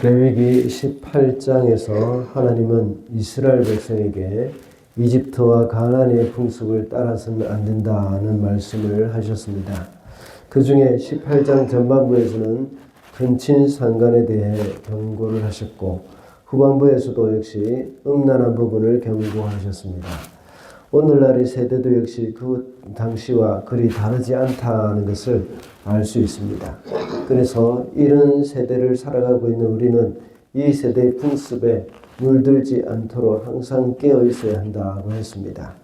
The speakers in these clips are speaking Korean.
레위기 18장에서 하나님은 이스라엘 백성에게 이집트와 가나안의 풍습을 따라서는 안 된다는 말씀을 하셨습니다. 그 중에 18장 전반부에서는 근친상간에 대해 경고를 하셨고 후반부에서도 역시 음란한 부분을 경고하셨습니다. 오늘날의 세대도 역시 그 당시와 그리 다르지 않다는 것을 알 수 있습니다. 그래서 이런 세대를 살아가고 있는 우리는 이 세대의 풍습에 물들지 않도록 항상 깨어 있어야 한다고 했습니다.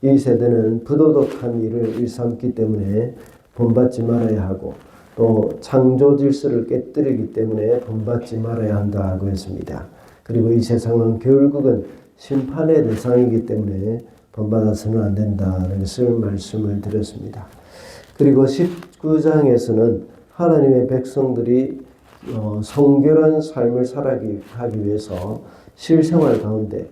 이 세대는 부도덕한 일을 일삼기 때문에 본받지 말아야 하고 또 창조 질서를 깨뜨리기 때문에 본받지 말아야 한다고 했습니다. 그리고 이 세상은 결국은 심판의 대상이기 때문에 본받아서는 안 된다는 것을 말씀을 드렸습니다. 그리고 19장에서는 하나님의 백성들이 성결한 삶을 살아가기 위해서 실생활 가운데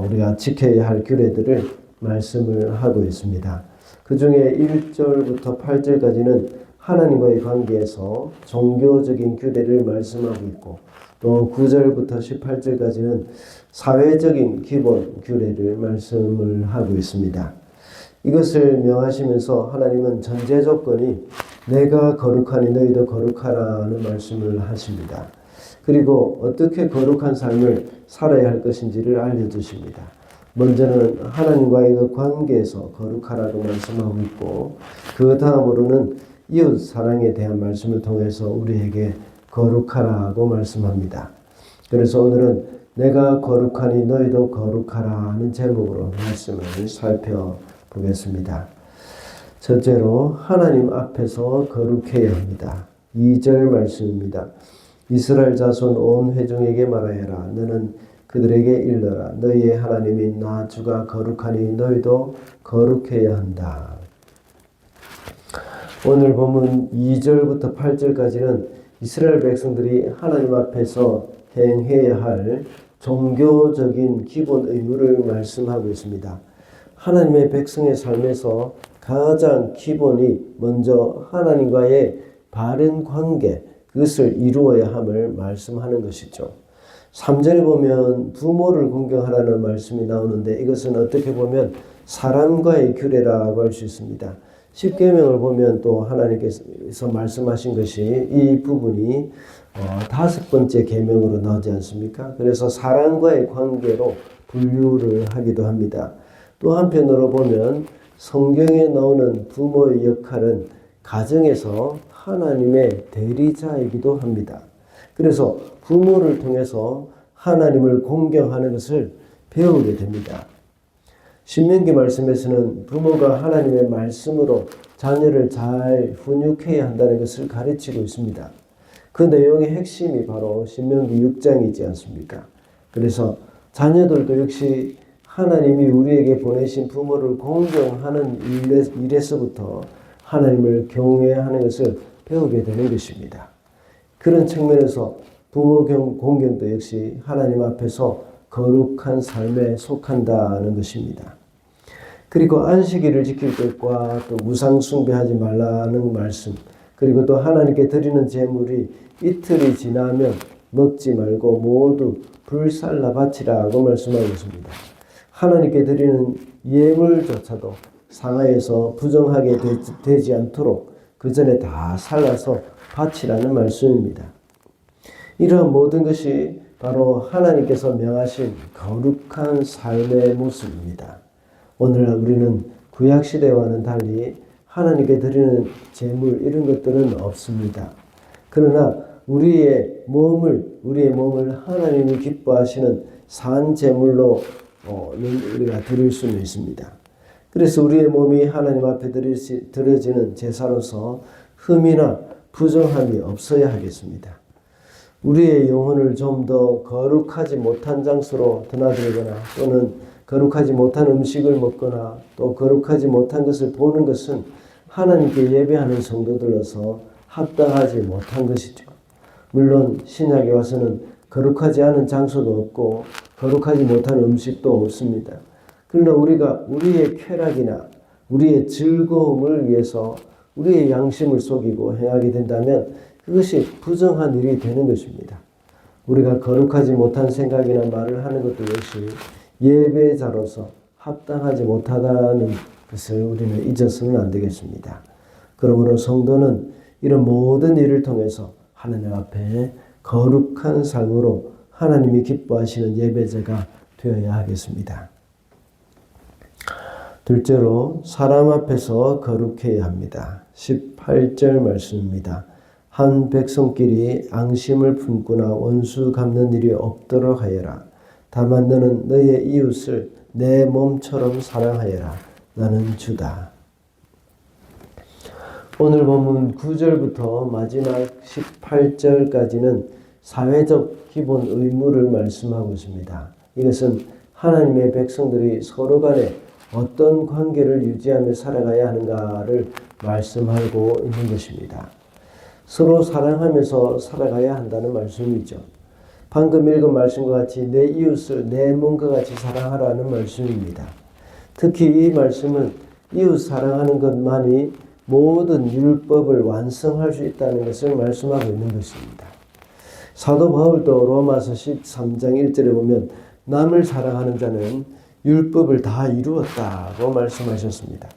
우리가 지켜야 할 규례들을 말씀을 하고 있습니다. 그 중에 1절부터 8절까지는 하나님과의 관계에서 종교적인 규례를 말씀하고 있고 또 9절부터 18절까지는 사회적인 기본 규례를 말씀을 하고 있습니다. 이것을 명하시면서 하나님은 전제 조건이 내가 거룩하니 너희도 거룩하라는 말씀을 하십니다. 그리고 어떻게 거룩한 삶을 살아야 할 것인지를 알려주십니다. 먼저는 하나님과의 그 관계에서 거룩하라고 말씀하고 있고 그 다음으로는 이웃 사랑에 대한 말씀을 통해서 우리에게 거룩하라고 말씀합니다. 그래서 오늘은 내가 거룩하니 너희도 거룩하라는 제목으로 말씀을 살펴보겠습니다. 첫째로 하나님 앞에서 거룩해야 합니다. 2절 말씀입니다. 이스라엘 자손 온 회중에게 말하여라. 너는 그들에게 일러라. 너희의 하나님인 나 주가 거룩하니 너희도 거룩해야 한다. 오늘 본문 2절부터 8절까지는 이스라엘 백성들이 하나님 앞에서 행해야 할 종교적인 기본 의무를 말씀하고 있습니다. 하나님의 백성의 삶에서 가장 기본이 먼저 하나님과의 바른 관계, 그것을 이루어야 함을 말씀하는 것이죠. 3절에 보면 부모를 공경하라는 말씀이 나오는데 이것은 어떻게 보면 사람과의 규례라고 할 수 있습니다. 십계명을 보면 또 하나님께서 말씀하신 것이 이 부분이 5번째 계명으로 나오지 않습니까? 그래서 사람과의 관계로 분류를 하기도 합니다. 또 한편으로 보면 성경에 나오는 부모의 역할은 가정에서 하나님의 대리자이기도 합니다. 그래서 부모를 통해서 하나님을 공경하는 것을 배우게 됩니다. 신명기 말씀에서는 부모가 하나님의 말씀으로 자녀를 잘 훈육해야 한다는 것을 가르치고 있습니다. 그 내용의 핵심이 바로 신명기 6장이지 않습니까? 그래서 자녀들도 역시 하나님이 우리에게 보내신 부모를 공경하는 일에서부터 하나님을 경외해야 하는 것을 배우게 되는 것입니다. 그런 측면에서 부모 공경도 역시 하나님 앞에서 거룩한 삶에 속한다는 것입니다. 그리고 안식일을 지킬 것과 또 무상 숭배하지 말라는 말씀, 그리고 또 하나님께 드리는 제물이 이틀이 지나면 먹지 말고 모두 불살라 바치라고 말씀하고 있습니다. 하나님께 드리는 예물조차도 상하에서 부정하게 되지 않도록 그 전에 다 살라서 바치라는 말씀입니다. 이러한 모든 것이 바로 하나님께서 명하신 거룩한 삶의 모습입니다. 오늘날 우리는 구약시대와는 달리 하나님께 드리는 제물 이런 것들은 없습니다. 그러나 우리의 몸을 하나님이 기뻐하시는 산 제물로 우리가 드릴 수는 있습니다. 그래서 우리의 몸이 하나님 앞에 드려지는 제사로서 흠이나 부정함이 없어야 하겠습니다. 우리의 영혼을 좀 더 거룩하지 못한 장소로 드나들거나 또는 거룩하지 못한 음식을 먹거나 또 거룩하지 못한 것을 보는 것은 하나님께 예배하는 성도들로서 합당하지 못한 것이죠. 물론 신약에 와서는 거룩하지 않은 장소도 없고 거룩하지 못한 음식도 없습니다. 그러나 우리가 우리의 쾌락이나 우리의 즐거움을 위해서 우리의 양심을 속이고 행하게 된다면 그것이 부정한 일이 되는 것입니다. 우리가 거룩하지 못한 생각이나 말을 하는 것도 역시 예배자로서 합당하지 못하다는 것을 우리는 잊어서는 안 되겠습니다. 그러므로 성도는 이런 모든 일을 통해서 하나님 앞에 거룩한 삶으로 하나님이 기뻐하시는 예배자가 되어야 하겠습니다. 둘째로 사람 앞에서 거룩해야 합니다. 18절 말씀입니다. 한 백성끼리 앙심을 품거나 원수 갚는 일이 없도록 하여라. 다만 너는 너의 이웃을 내 몸처럼 사랑하여라. 나는 주다. 오늘 본문 9절부터 마지막 18절까지는 사회적 기본 의무를 말씀하고 있습니다. 이것은 하나님의 백성들이 서로 간에 어떤 관계를 유지하며 살아가야 하는가를 말씀하고 있는 것입니다. 서로 사랑하면서 살아가야 한다는 말씀이죠. 방금 읽은 말씀과 같이 내 이웃을 내 몸과 같이 사랑하라는 말씀입니다. 특히 이 말씀은 이웃 사랑하는 것만이 모든 율법을 완성할 수 있다는 것을 말씀하고 있는 것입니다. 사도 바울도 로마서 13장 1절에 보면 남을 사랑하는 자는 율법을 다 이루었다고 말씀하셨습니다.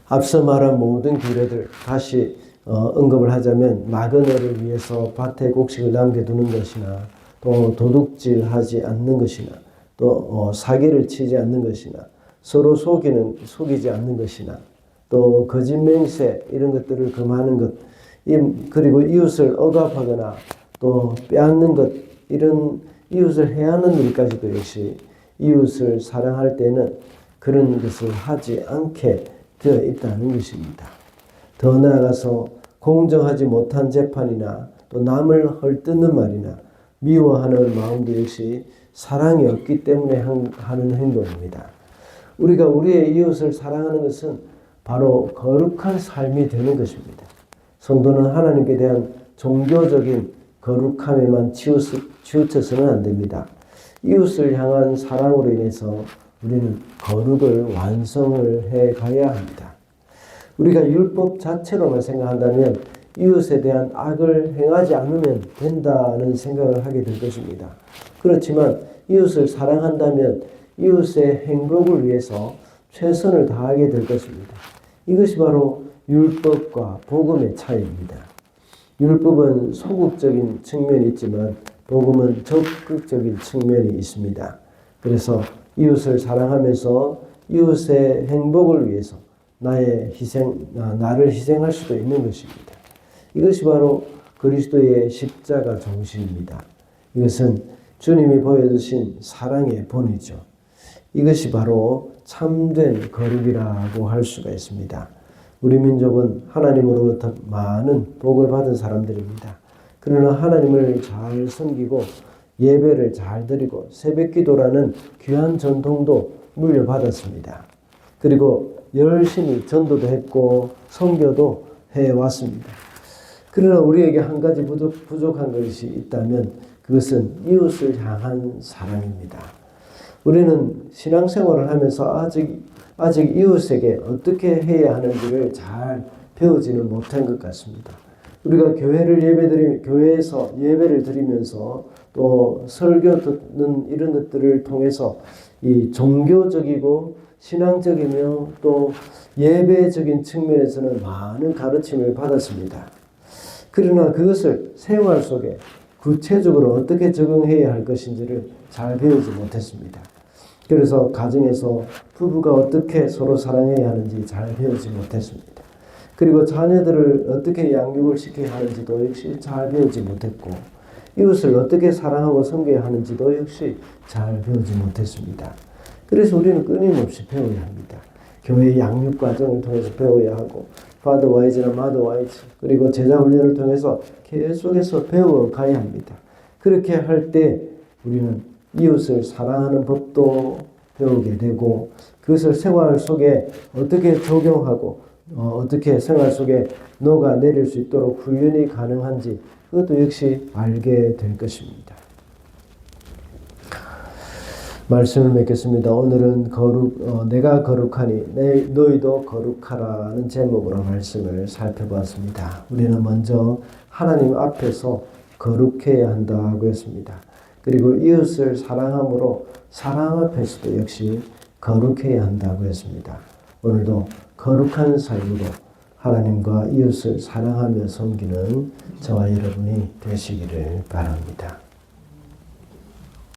앞서 말한 모든 규례들 다시 언급을 하자면 나그네를 위해서 밭에 곡식을 남겨두는 것이나 또 도둑질하지 않는 것이나 또 사기를 치지 않는 것이나 서로 속이지 않는 것이나 또 거짓 맹세 이런 것들을 금하는 것 그리고 이웃을 억압하거나 또 빼앗는 것 이런 이웃을 해하는 일까지도 역시 이웃을 사랑할 때는 그런 것을 하지 않게 되어 있다는 것입니다. 더 나아가서 공정하지 못한 재판이나 또 남을 헐뜯는 말이나 미워하는 마음도 역시 사랑이 없기 때문에 하는 행동입니다. 우리가 우리의 이웃을 사랑하는 것은 바로 거룩한 삶이 되는 것입니다. 성도는 하나님께 대한 종교적인 거룩함에만 치우쳐서는 안 됩니다. 이웃을 향한 사랑으로 인해서 우리는 거룩을 완성을 해 가야 합니다. 우리가 율법 자체로만 생각한다면 이웃에 대한 악을 행하지 않으면 된다는 생각을 하게 될 것입니다. 그렇지만 이웃을 사랑한다면 이웃의 행복을 위해서 최선을 다하게 될 것입니다. 이것이 바로 율법과 복음의 차이입니다. 율법은 소극적인 측면이 있지만 복음은 적극적인 측면이 있습니다. 그래서 이웃을 사랑하면서 이웃의 행복을 위해서 나를 희생할 수도 있는 것입니다. 이것이 바로 그리스도의 십자가 정신입니다. 이것은 주님이 보여주신 사랑의 본이죠. 이것이 바로 참된 거룩이라고 할 수가 있습니다. 우리 민족은 하나님으로부터 많은 복을 받은 사람들입니다. 그러나 하나님을 잘 섬기고 예배를 잘 드리고 새벽기도라는 귀한 전통도 물려받았습니다. 그리고 열심히 전도도 했고 선교도 해왔습니다. 그러나 우리에게 한 가지 부족한 것이 있다면 그것은 이웃을 향한 사랑입니다. 우리는 신앙생활을 하면서 아직 이웃에게 어떻게 해야 하는지를 잘 배우지는 못한 것 같습니다. 우리가 교회에서 예배를 드리면서 또 설교 듣는 이런 것들을 통해서 이 종교적이고 신앙적이며 또 예배적인 측면에서는 많은 가르침을 받았습니다. 그러나 그것을 생활 속에 구체적으로 어떻게 적용해야 할 것인지를 잘 배우지 못했습니다. 그래서 가정에서 부부가 어떻게 서로 사랑해야 하는지 잘 배우지 못했습니다. 그리고 자녀들을 어떻게 양육을 시켜야 하는지도 역시 잘 배우지 못했고 이웃을 어떻게 사랑하고 섬겨야 하는지도 역시 잘 배우지 못했습니다. 그래서 우리는 끊임없이 배워야 합니다. 교회 양육 과정을 통해서 배워야 하고 파더 와이즈나 마더 와이즈 그리고 제자 훈련을 통해서 계속해서 배워가야 합니다. 그렇게 할 때 우리는 이웃을 사랑하는 법도 배우게 되고 그것을 생활 속에 어떻게 적용하고 어떻게 생활 속에 녹아내릴 수 있도록 훈련이 가능한지 그것도 역시 알게 될 것입니다. 말씀을 맺겠습니다. 오늘은 내가 거룩하니 너희도 거룩하라는 제목으로 말씀을 살펴보았습니다. 우리는 먼저 하나님 앞에서 거룩해야 한다고 했습니다. 그리고 이웃을 사랑함으로 사랑 앞에서도 역시 거룩해야 한다고 했습니다. 오늘도 거룩한 삶으로 하나님과 이웃을 사랑하며 섬기는 저와 여러분이 되시기를 바랍니다.